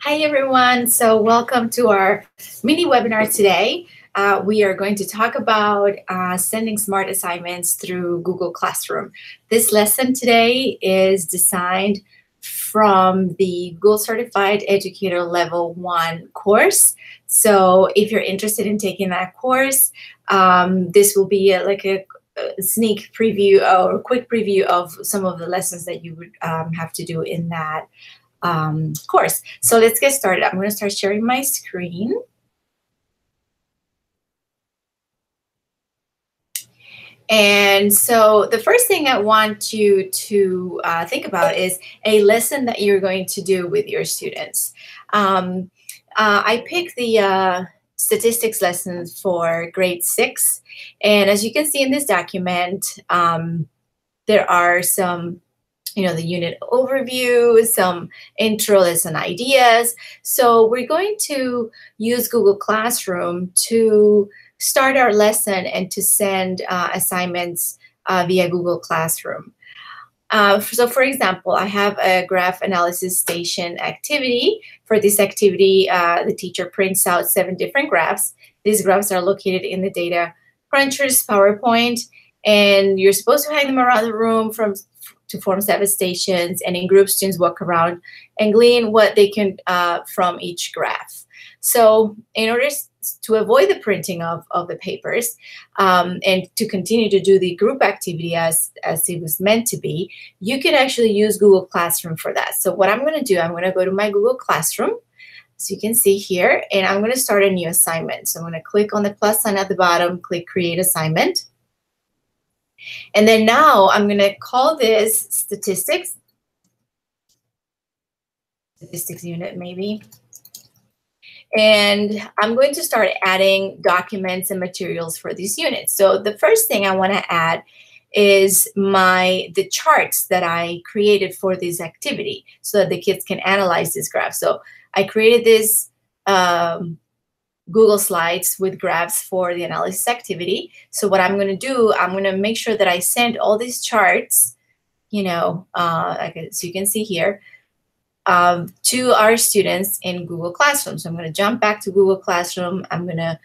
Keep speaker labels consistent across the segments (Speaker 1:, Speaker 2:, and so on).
Speaker 1: Hi, everyone. So welcome to our mini webinar today. We are going to talk about sending smart assignments through Google Classroom. This lesson today is designed from the Google Certified Educator Level 1 course. So if you're interested in taking that course, this will be like a sneak preview or quick preview of some of the lessons that you would have to do in that course. So let's get started. I'm going to start sharing my screen. And so the first thing I want you to think about is a lesson that you're going to do with your students. I picked the statistics lessons for grade 6. And as you can see in this document, there are some the unit overview, some intro lesson ideas. So we're going to use Google Classroom to start our lesson and to send assignments via Google Classroom. So for example, I have a graph analysis station activity. For this activity, the teacher prints out 7 different graphs. These graphs are located in the data cruncher's PowerPoint, and you're supposed to hang them around the room to form 7 stations, and in groups, students walk around and glean what they can from each graph. So in order to avoid the printing of the papers and to continue to do the group activity as it was meant to be, you can actually use Google Classroom for that. So what I'm going to do, I'm going to go to my Google Classroom, as you can see here, and I'm going to start a new assignment. So I'm going to click on the plus sign at the bottom, click Create Assignment. And then now I'm going to call this statistics unit maybe. And I'm going to start adding documents and materials for these units. So the first thing I want to add is the charts that I created for this activity so that the kids can analyze this graph. So I created this Google Slides with graphs for the analysis activity. So what I'm going to do, I'm going to make sure that I send all these charts, so you can see here, to our students in Google Classroom. So I'm going to jump back to Google Classroom. I'm going to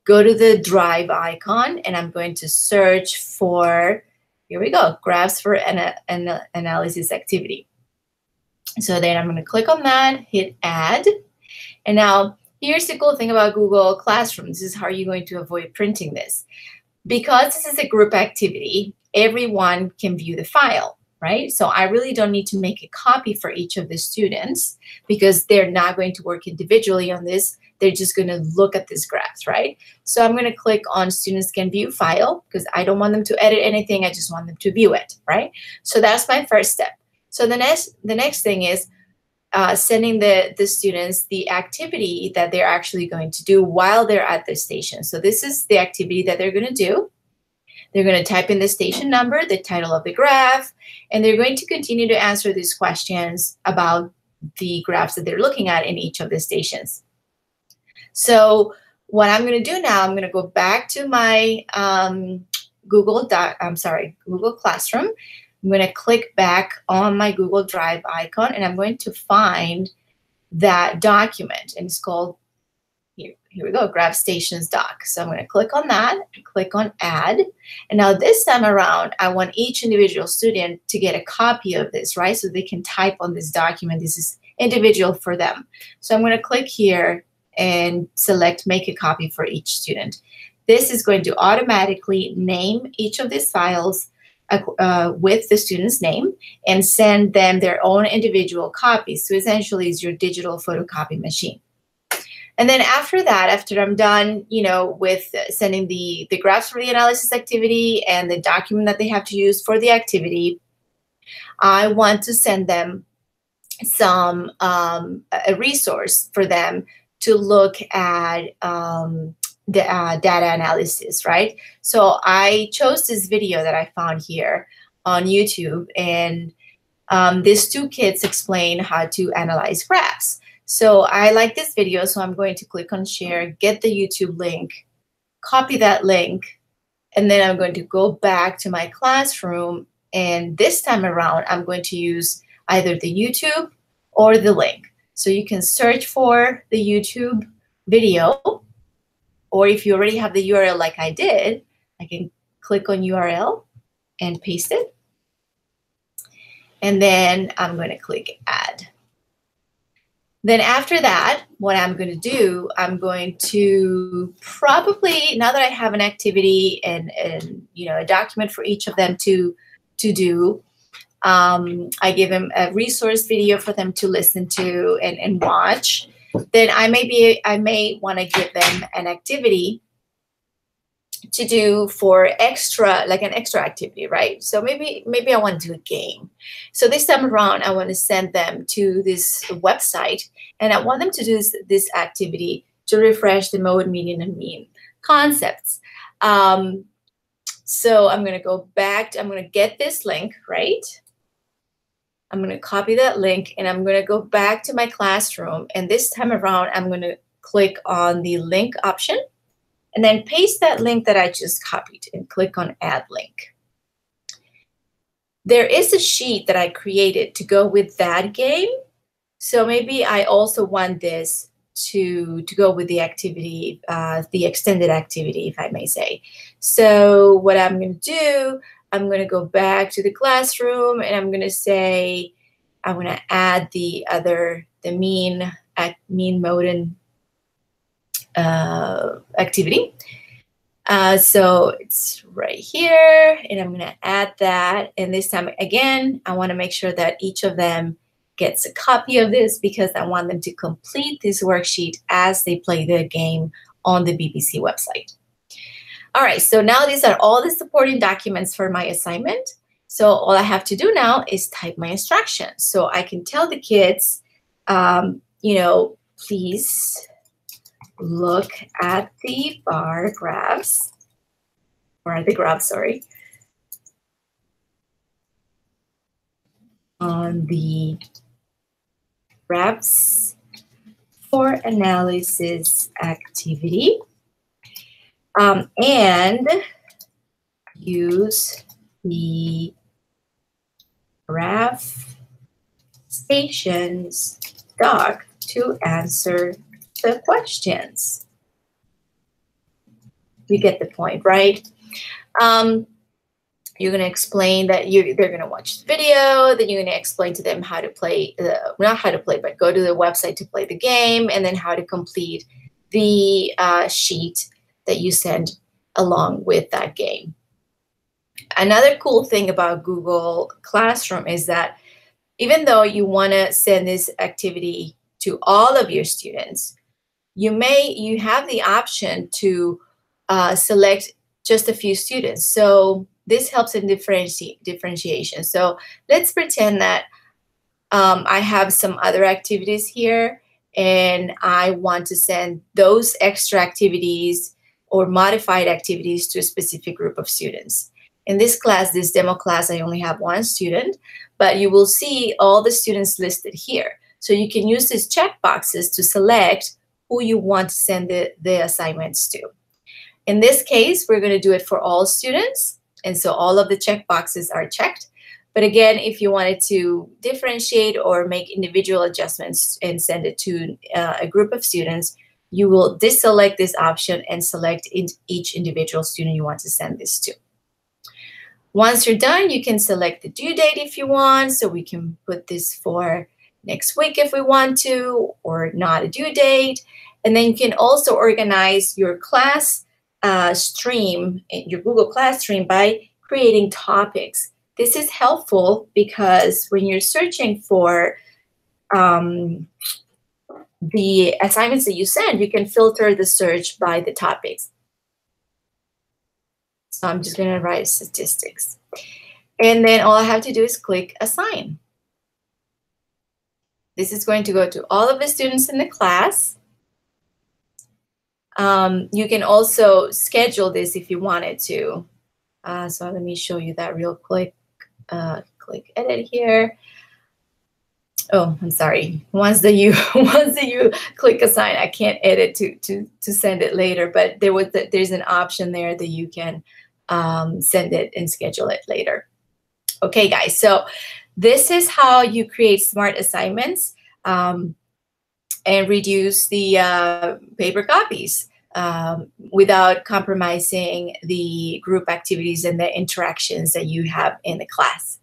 Speaker 1: go to the Drive icon, and I'm going to search for, here we go, graphs for an analysis activity. So then I'm going to click on that, hit Add, and now here's the cool thing about Google Classroom. This is how you're going to avoid printing this. Because this is a group activity, everyone can view the file, right? So I really don't need to make a copy for each of the students because they're not going to work individually on this. They're just going to look at these graphs, right? So I'm going to click on Students Can View File because I don't want them to edit anything. I just want them to view it, right? So that's my first step. So the next thing is sending the students the activity that they're actually going to do while they're at the station. So this is the activity that they're going to do. They're going to type in the station number, the title of the graph, and they're going to continue to answer these questions about the graphs that they're looking at in each of the stations. So what I'm going to do now, I'm going to go back to my Google Classroom. I'm going to click back on my Google Drive icon, and I'm going to find that document, and it's called, here we go, Graph Stations Doc. So I'm going to click on that, click on Add, and now this time around, I want each individual student to get a copy of this, right? So they can type on this document. This is individual for them. So I'm going to click here and select Make a Copy for each student. This is going to automatically name each of these files with the student's name and send them their own individual copies. So essentially, it's your digital photocopy machine. And then after that, after I'm done, with sending the graphs for the analysis activity and the document that they have to use for the activity, I want to send them some a resource for them to look at the data analysis, right? So I chose this video that I found here on YouTube, and these 2 kids explain how to analyze graphs. So I like this video, so I'm going to click on share, get the YouTube link, copy that link, and then I'm going to go back to my classroom, and this time around, I'm going to use either the YouTube or the link. So you can search for the YouTube video, or if you already have the URL like I did, I can click on URL and paste it. And then I'm going to click add. Then after that, what I'm going to do, I'm going to probably, now that I have an activity and a document for each of them to do, I give them a resource video for them to listen to and watch. Then I may want to give them an activity to do for like an extra activity, right? So maybe I want to do a game. So this time around, I want to send them to this website, and I want them to do this activity to refresh the mode, median, and mean concepts. So I'm going to go back. I'm going to get this link, right? I'm going to copy that link, and I'm going to go back to my classroom. And this time around, I'm going to click on the link option, and then paste that link that I just copied and click on add link. There is a sheet that I created to go with that game. So maybe I also want this to go with the activity, the extended activity, if I may say. So what I'm going to do, I'm going to go back to the classroom, and I'm going to say, I'm going to add the mean mode and activity. So it's right here, and I'm going to add that. And this time, again, I want to make sure that each of them gets a copy of this, because I want them to complete this worksheet as they play the game on the BBC website. All right, so now these are all the supporting documents for my assignment. So all I have to do now is type my instructions. So I can tell the kids, please look at the bar graphs, or the graphs, sorry, on the graphs for analysis activity, and use the graph stations doc to answer the questions. You get the point, right? You're going to explain that they're going to watch the video, then you're going to explain to them how to play, not how to play, but go to the website to play the game, and then how to complete the sheet that you send along with that game. Another cool thing about Google Classroom is that even though you want to send this activity to all of your students, you have the option to select just a few students. So this helps in differentiation. So let's pretend that I have some other activities here, and I want to send those extra activities or modified activities to a specific group of students. In this class, this demo class, I only have one student, but you will see all the students listed here. So you can use these check boxes to select who you want to send the assignments to. In this case, we're going to do it for all students. And so all of the check boxes are checked. But again, if you wanted to differentiate or make individual adjustments and send it to a group of students, you will deselect this option and select each individual student you want to send this to. Once you're done, you can select the due date if you want. So we can put this for next week if we want to, or not a due date. And then you can also organize your class stream, your Google Class stream, by creating topics. This is helpful because when you're searching for the assignments that you send, you can filter the search by the topics. So I'm just going to write statistics. And then all I have to do is click assign. This is going to go to all of the students in the class. You can also schedule this if you wanted to. So let me show you that real quick. Click edit here. Oh, I'm sorry. Once that you click assign, I can't edit to send it later. But there's an option there that you can send it and schedule it later. Okay, guys. So this is how you create smart assignments. and reduce the paper copies without compromising the group activities and the interactions that you have in the class.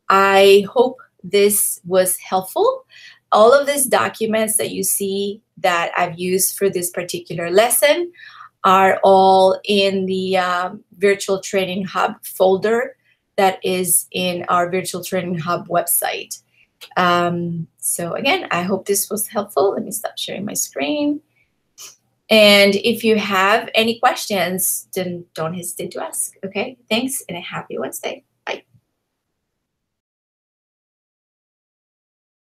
Speaker 1: I hope this was helpful. All of these documents that you see that I've used for this particular lesson are all in the Virtual Training Hub folder that is in our Virtual Training Hub website. So again, I hope this was helpful. Let me stop sharing my screen. And if you have any questions, then don't hesitate to ask. Okay, thanks and a happy Wednesday.